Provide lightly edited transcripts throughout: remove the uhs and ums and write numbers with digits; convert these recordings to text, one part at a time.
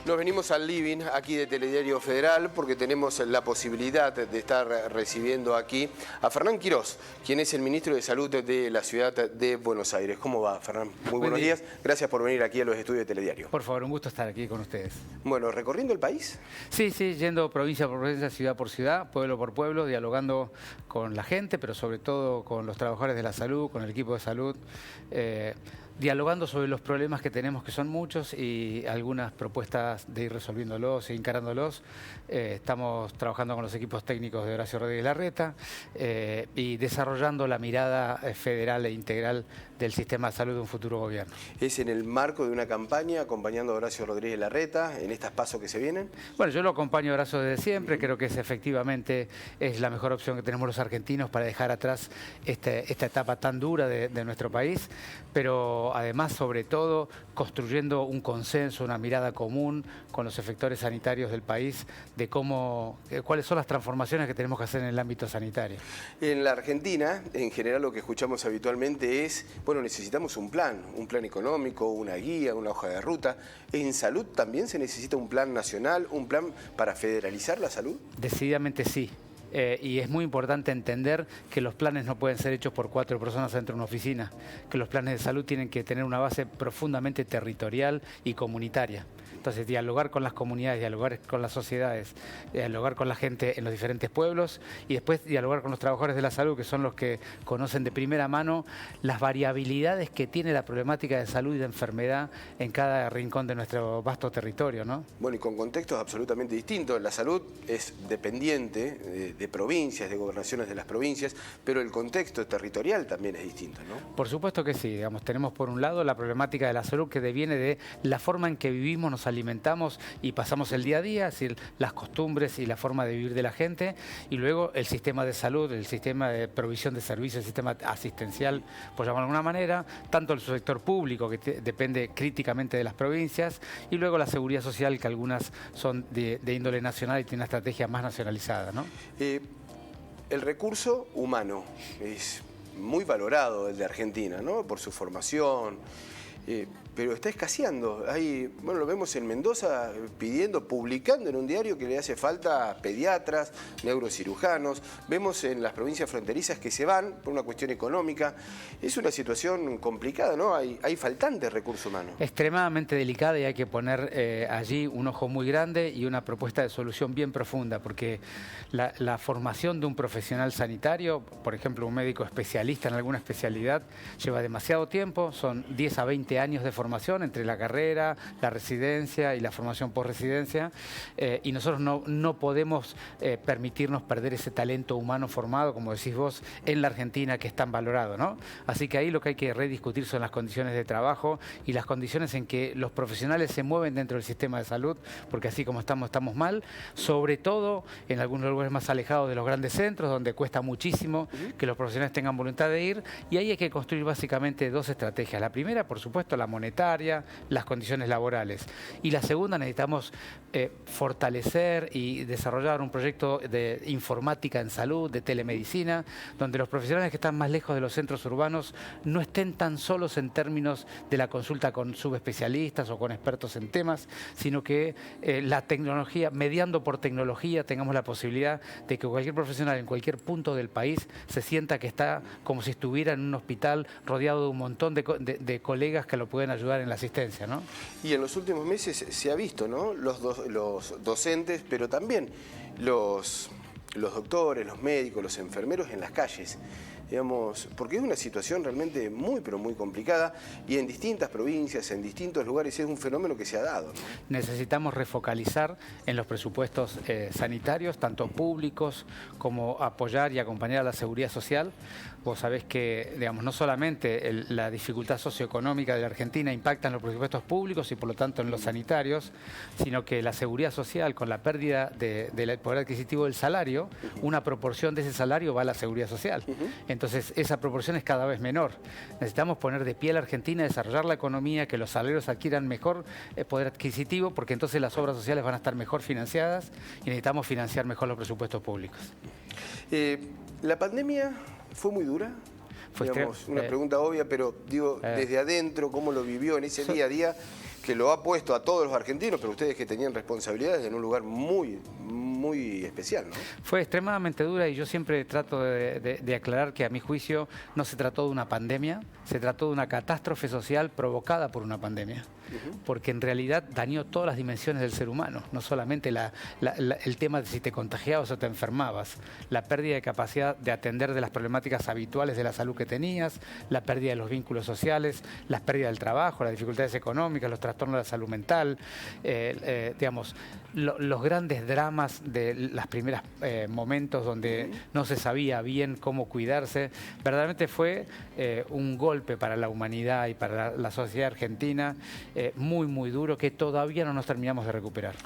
Nos venimos al living aquí de Telediario Federal porque tenemos la posibilidad de estar recibiendo aquí a Fernán Quirós, quien es el ministro de Salud de la ciudad de Buenos Aires. ¿Cómo va, Fernán? Muy buenos días. Gracias por venir aquí a los estudios de Telediario. Por favor, un gusto estar aquí con ustedes. Bueno, ¿recorriendo el país? Sí, yendo provincia por provincia, ciudad por ciudad, pueblo por pueblo, dialogando con la gente, pero sobre todo con los trabajadores de la salud, con el equipo de salud, dialogando sobre los problemas que tenemos, que son muchos, y algunas propuestas de ir resolviéndolos e encarándolos. Estamos trabajando con los equipos técnicos de Horacio Rodríguez Larreta y desarrollando la mirada federal e integral del sistema de salud de un futuro gobierno. ¿Es en el marco de una campaña acompañando a Horacio Rodríguez Larreta en estas pasos que se vienen? Bueno, yo lo acompaño a Horacio desde siempre. Creo que efectivamente es la mejor opción que tenemos los argentinos para dejar atrás esta etapa tan dura de nuestro país, pero además, sobre todo, construyendo un consenso, una mirada común con los efectores sanitarios del país de cuáles son las transformaciones que tenemos que hacer en el ámbito sanitario. En la Argentina, en general, lo que escuchamos habitualmente es, bueno, necesitamos un plan económico, una guía, una hoja de ruta. ¿En salud también se necesita un plan nacional, un plan para federalizar la salud? Decididamente sí. Y es muy importante entender que los planes no pueden ser hechos por 4 personas dentro de una oficina, que los planes de salud tienen que tener una base profundamente territorial y comunitaria. Entonces, dialogar con las comunidades, dialogar con las sociedades, dialogar con la gente en los diferentes pueblos y después dialogar con los trabajadores de la salud, que son los que conocen de primera mano las variabilidades que tiene la problemática de salud y de enfermedad en cada rincón de nuestro vasto territorio, ¿no? Bueno, y con contextos absolutamente distintos. La salud es dependiente de provincias, de gobernaciones de las provincias, pero el contexto territorial también es distinto, ¿no? Por supuesto que sí. Digamos, tenemos por un lado la problemática de la salud que deviene de la forma en que vivimos, nos alimentamos y pasamos el día a día, es decir, las costumbres y la forma de vivir de la gente, y luego el sistema de salud, el sistema de provisión de servicios, el sistema asistencial, por llamarlo de alguna manera, tanto el sector público, que depende críticamente de las provincias, y luego la seguridad social, que algunas son de índole nacional y tienen una estrategia más nacionalizada, ¿no? El recurso humano es muy valorado, el de Argentina, ¿no? Por su formación, pero está escaseando. Bueno, lo vemos en Mendoza publicando en un diario que le hace falta pediatras, neurocirujanos. Vemos en las provincias fronterizas que se van por una cuestión económica. Es una situación complicada, ¿no? Hay faltante recurso humano. Extremadamente delicada, y hay que poner allí un ojo muy grande y una propuesta de solución bien profunda, porque la formación de un profesional sanitario, por ejemplo, un médico especialista en alguna especialidad, lleva demasiado tiempo, son 10 a 20 años de formación entre la carrera, la residencia y la formación post-residencia, y nosotros no podemos permitirnos perder ese talento humano formado, como decís vos, en la Argentina, que es tan valorado, ¿no? Así que ahí lo que hay que rediscutir son las condiciones de trabajo y las condiciones en que los profesionales se mueven dentro del sistema de salud, porque así como estamos mal, sobre todo en algunos lugares más alejados de los grandes centros, donde cuesta muchísimo que los profesionales tengan voluntad de ir, y ahí hay que construir básicamente 2 estrategias. La primera, por supuesto, la monetaria, las condiciones laborales. Y la segunda, necesitamos fortalecer y desarrollar un proyecto de informática en salud, de telemedicina, donde los profesionales que están más lejos de los centros urbanos no estén tan solos en términos de la consulta con subespecialistas o con expertos en temas, sino que la tecnología, mediando por tecnología, tengamos la posibilidad de que cualquier profesional en cualquier punto del país se sienta que está como si estuviera en un hospital rodeado de un montón de colegas que lo pueden ayudar en la asistencia, ¿no? Y en los últimos meses se ha visto, ¿no? Los docentes, pero también los doctores, los médicos, los enfermeros en las calles, digamos, porque es una situación realmente muy, pero muy complicada, y en distintas provincias, en distintos lugares, es un fenómeno que se ha dado, ¿no? Necesitamos refocalizar en los presupuestos sanitarios, tanto públicos como apoyar y acompañar a la seguridad social. Vos sabés que, digamos, no solamente la dificultad socioeconómica de la Argentina impacta en los presupuestos públicos y por lo tanto en los sanitarios, sino que la seguridad social, con la pérdida del poder adquisitivo del salario, una proporción de ese salario va a la seguridad social. Entonces esa proporción es cada vez menor. Necesitamos poner de pie a la Argentina, desarrollar la economía, que los salarios adquieran mejor poder adquisitivo, porque entonces las obras sociales van a estar mejor financiadas y necesitamos financiar mejor los presupuestos públicos. La pandemia fue muy dura. Digamos, una pregunta obvia, pero digo, desde adentro, ¿cómo lo vivió en ese día a día? que lo ha puesto a todos los argentinos, pero ustedes que tenían responsabilidades en un lugar muy especial, ¿no? Fue extremadamente dura y yo siempre trato de aclarar que a mi juicio no se trató de una pandemia, se trató de una catástrofe social provocada por una pandemia. Porque en realidad dañó todas las dimensiones del ser humano, no solamente el tema de si te contagiabas o te enfermabas, la pérdida de capacidad de atender de las problemáticas habituales de la salud que tenías, la pérdida de los vínculos sociales, las pérdidas del trabajo, las dificultades económicas, los trastornos de la salud mental, digamos, los grandes dramas de los primeros momentos donde no se sabía bien cómo cuidarse. Verdaderamente fue un golpe para la humanidad y para la sociedad argentina, muy duro, que todavía no nos terminamos de recuperar.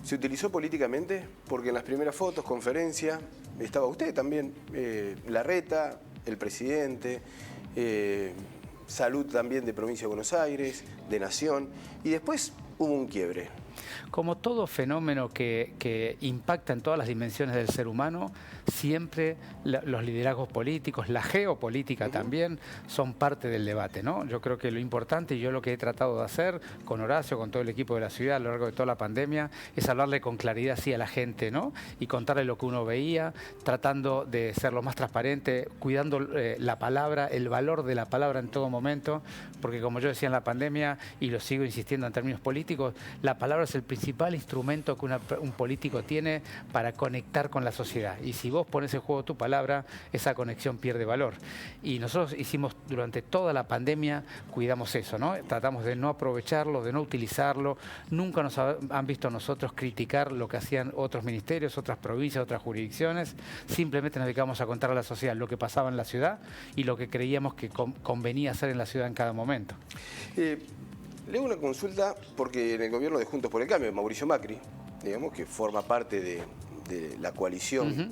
¿Se utilizó políticamente? Porque en las primeras fotos, conferencia, estaba usted también, Larreta, el presidente, Salud también de Provincia de Buenos Aires, de Nación, y después hubo un quiebre. Como todo fenómeno que impacta en todas las dimensiones del ser humano, siempre los liderazgos políticos, la geopolítica también, son parte del debate, ¿no? Yo creo que lo importante, y yo lo que he tratado de hacer con Horacio, con todo el equipo de la ciudad a lo largo de toda la pandemia, es hablarle con claridad sí a la gente, ¿no? Y contarle lo que uno veía, tratando de ser lo más transparente, cuidando la palabra, el valor de la palabra en todo momento, porque como yo decía en la pandemia, y lo sigo insistiendo en términos políticos, la palabra es el principal instrumento que un político tiene para conectar con la sociedad. Y si vos pones en juego tu palabra, esa conexión pierde valor. Y nosotros hicimos durante toda la pandemia, cuidamos eso, ¿no? Tratamos de no aprovecharlo, de no utilizarlo. Nunca nos han visto a nosotros criticar lo que hacían otros ministerios, otras provincias, otras jurisdicciones. Simplemente nos dedicamos a contar a la sociedad lo que pasaba en la ciudad y lo que creíamos que convenía hacer en la ciudad en cada momento. Le hago una consulta porque en el gobierno de Juntos por el Cambio, Mauricio Macri, digamos, que forma parte de la coalición,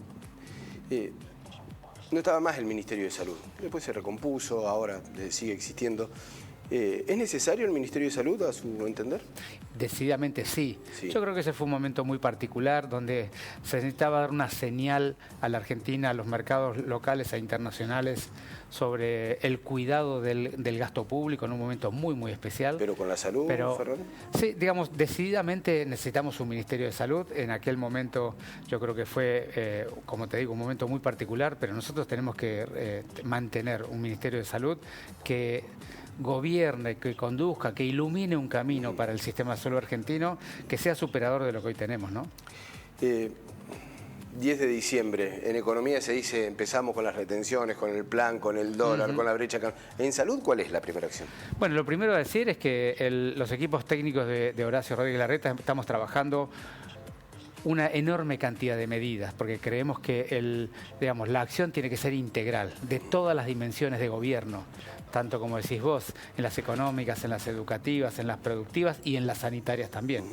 no estaba más el Ministerio de Salud. Después se recompuso, ahora sigue existiendo. ¿Es necesario el Ministerio de Salud, a su entender? Decididamente sí. Yo creo que ese fue un momento muy particular donde se necesitaba dar una señal a la Argentina, a los mercados locales e internacionales sobre el cuidado del gasto público en un momento muy especial. ¿Pero con la salud, Ferrari? Sí, digamos, decididamente necesitamos un Ministerio de Salud. En aquel momento yo creo que fue, como te digo, un momento muy particular, pero nosotros tenemos que mantener un Ministerio de Salud que gobierne, que conduzca, que ilumine un camino para el sistema de salud argentino, que sea superador de lo que hoy tenemos, ¿no? 10 de diciembre, en economía se dice, empezamos con las retenciones, con el plan, con el dólar, con la brecha. En salud, ¿cuál es la primera acción? Bueno, lo primero a decir es que los equipos técnicos de Horacio Rodríguez Larreta estamos trabajando una enorme cantidad de medidas, porque creemos que la acción tiene que ser integral, de todas las dimensiones de gobierno, tanto como decís vos, en las económicas, en las educativas, en las productivas y en las sanitarias también.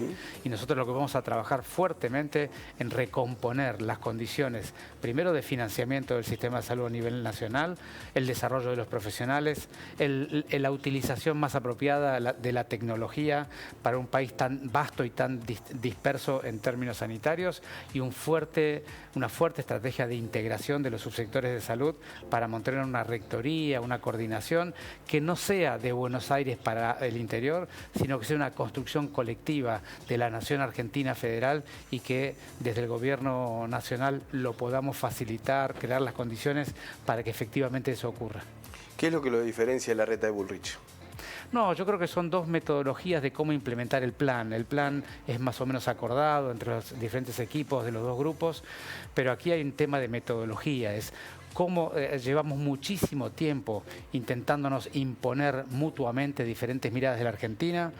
Y nosotros lo que vamos a trabajar fuertemente en recomponer las condiciones, primero de financiamiento del sistema de salud a nivel nacional, el desarrollo de los profesionales, la utilización más apropiada de la tecnología para un país tan vasto y tan disperso en términos sanitarios, y una fuerte estrategia de integración de los subsectores de salud para mantener una rectoría, una coordinación que no sea de Buenos Aires para el interior, sino que sea una construcción colectiva de la nación argentina federal, y que desde el gobierno nacional lo podamos facilitar, crear las condiciones para que efectivamente eso ocurra. ¿Qué es lo que lo diferencia de Larreta de Bullrich? No, yo creo que son dos metodologías de cómo implementar el plan. El plan es más o menos acordado entre los diferentes equipos de los dos grupos, pero aquí hay un tema de metodología, es cómo llevamos muchísimo tiempo intentándonos imponer mutuamente diferentes miradas de la Argentina,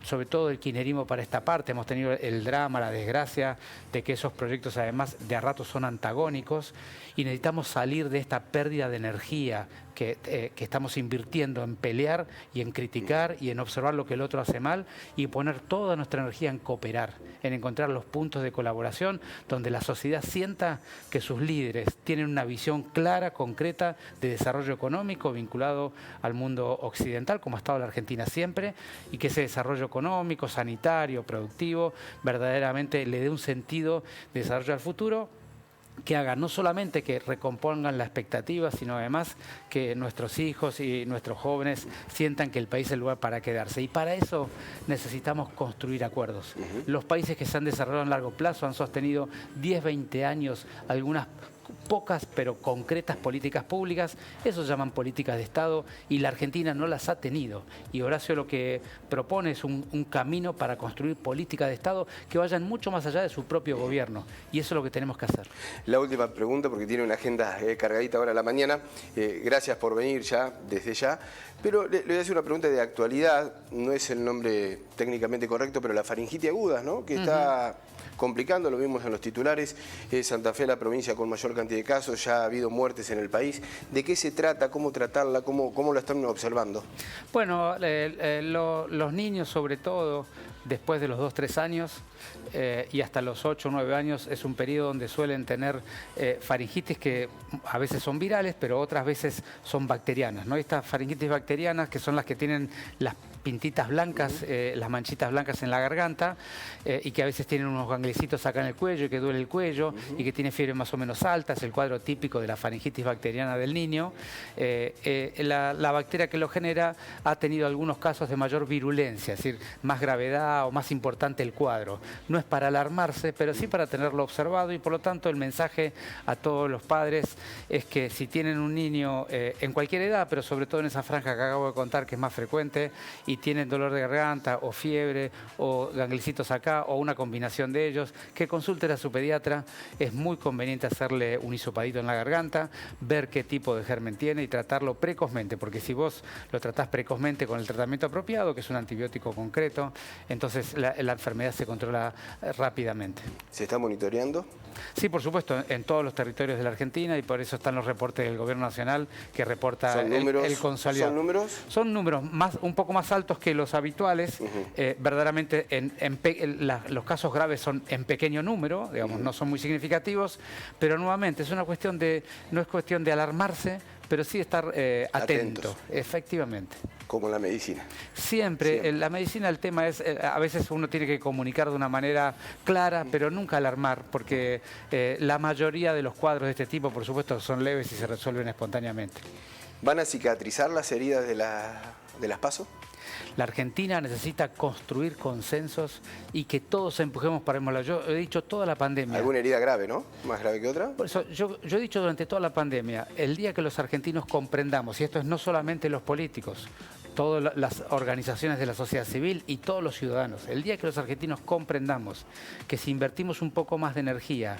sobre todo el kirchnerismo para esta parte. Hemos tenido el drama, la desgracia de que esos proyectos además de a ratos son antagónicos, y necesitamos salir de esta pérdida de energía que estamos invirtiendo en pelear y en criticar y en observar lo que el otro hace mal, y poner toda nuestra energía en cooperar, en encontrar los puntos de colaboración donde la sociedad sienta que sus líderes tienen una visión clara, concreta de desarrollo económico vinculado al mundo occidental, como ha estado la Argentina siempre, y que ese desarrollo económico, sanitario, productivo, verdaderamente le dé un sentido de desarrollo al futuro, que hagan no solamente que recompongan la expectativa, sino además que nuestros hijos y nuestros jóvenes sientan que el país es el lugar para quedarse. Y para eso necesitamos construir acuerdos. Los países que se han desarrollado a largo plazo han sostenido 10, 20 años algunas pocas pero concretas políticas públicas, eso se llaman políticas de Estado, y la Argentina no las ha tenido. Y Horacio lo que propone es un camino para construir políticas de Estado que vayan mucho más allá de su propio gobierno, y eso es lo que tenemos que hacer. La última pregunta, porque tiene una agenda cargadita ahora a la mañana. Gracias por venir ya, desde ya. Pero le voy a hacer una pregunta de actualidad, no es el nombre técnicamente correcto, pero la faringitis aguda, ¿no? Que está complicando, lo vimos en los titulares. Santa Fe, la provincia con mayor cantidad de casos, ya ha habido muertes en el país. ¿De qué se trata? ¿Cómo tratarla? ¿Cómo la están observando? Bueno, los niños sobre todo, después de los 2, 3 años y hasta los 8 o 9 años, es un periodo donde suelen tener faringitis que a veces son virales, pero otras veces son bacterianas, ¿no? Estas faringitis bacterianas, que son las que tienen las pintitas blancas, las manchitas blancas en la garganta, y que a veces tienen unos ganglicitos acá en el cuello y que duele el cuello y que tiene fiebre más o menos alta, es el cuadro típico de la faringitis bacteriana del niño. La bacteria que lo genera ha tenido algunos casos de mayor virulencia, es decir, más gravedad o más importante el cuadro. No es para alarmarse, pero sí para tenerlo observado, y por lo tanto el mensaje a todos los padres es que si tienen un niño en cualquier edad, pero sobre todo en esa franja que acabo de contar, que es más frecuente, y tienen dolor de garganta o fiebre o ganglicitos acá o una combinación de ellos, que consulten a su pediatra. Es muy conveniente hacerle un hisopadito en la garganta, ver qué tipo de germen tiene y tratarlo precozmente, porque si vos lo tratás precozmente con el tratamiento apropiado, que es un antibiótico concreto, entonces la enfermedad se controla rápidamente. ¿Se está monitoreando? Sí, por supuesto, en todos los territorios de la Argentina, y por eso están los reportes del Gobierno Nacional que reporta el consolidado. ¿Son números? Son números un poco más altos que los habituales. Verdaderamente los casos graves son en pequeño número, digamos, no son muy significativos, pero nuevamente no es cuestión de alarmarse, pero sí estar atento, efectivamente. Como la medicina. Siempre. En la medicina el tema es, a veces uno tiene que comunicar de una manera clara, pero nunca alarmar, porque la mayoría de los cuadros de este tipo, por supuesto, son leves y se resuelven espontáneamente. ¿Van a cicatrizar las heridas de las PASO? La Argentina necesita construir consensos y que todos empujemos para el lado. Yo he dicho toda la pandemia. ¿Alguna herida grave, no? ¿Más grave que otra? Por eso yo he dicho durante toda la pandemia, el día que los argentinos comprendamos, y esto es no solamente los políticos, todas las organizaciones de la sociedad civil y todos los ciudadanos, el día que los argentinos comprendamos que si invertimos un poco más de energía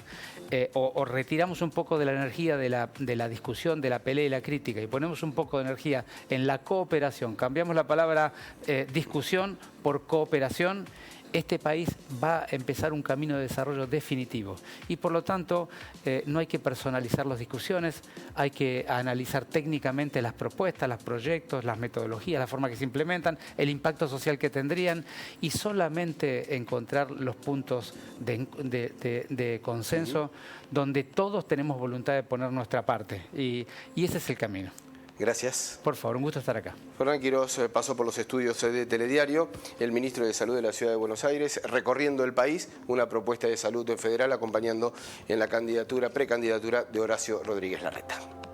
o retiramos un poco de la energía de la discusión, de la pelea y la crítica, y ponemos un poco de energía en la cooperación, cambiamos la palabra discusión por cooperación, este país va a empezar un camino de desarrollo definitivo. Y por lo tanto, no hay que personalizar las discusiones, hay que analizar técnicamente las propuestas, los proyectos, las metodologías, la forma que se implementan, el impacto social que tendrían, y solamente encontrar los puntos de consenso donde todos tenemos voluntad de poner nuestra parte. Y ese es el camino. Gracias. Por favor, un gusto estar acá. Fernán Quiroz pasó por los estudios de Telediario, el ministro de Salud de la Ciudad de Buenos Aires, recorriendo el país, una propuesta de salud federal acompañando en la precandidatura de Horacio Rodríguez Larreta.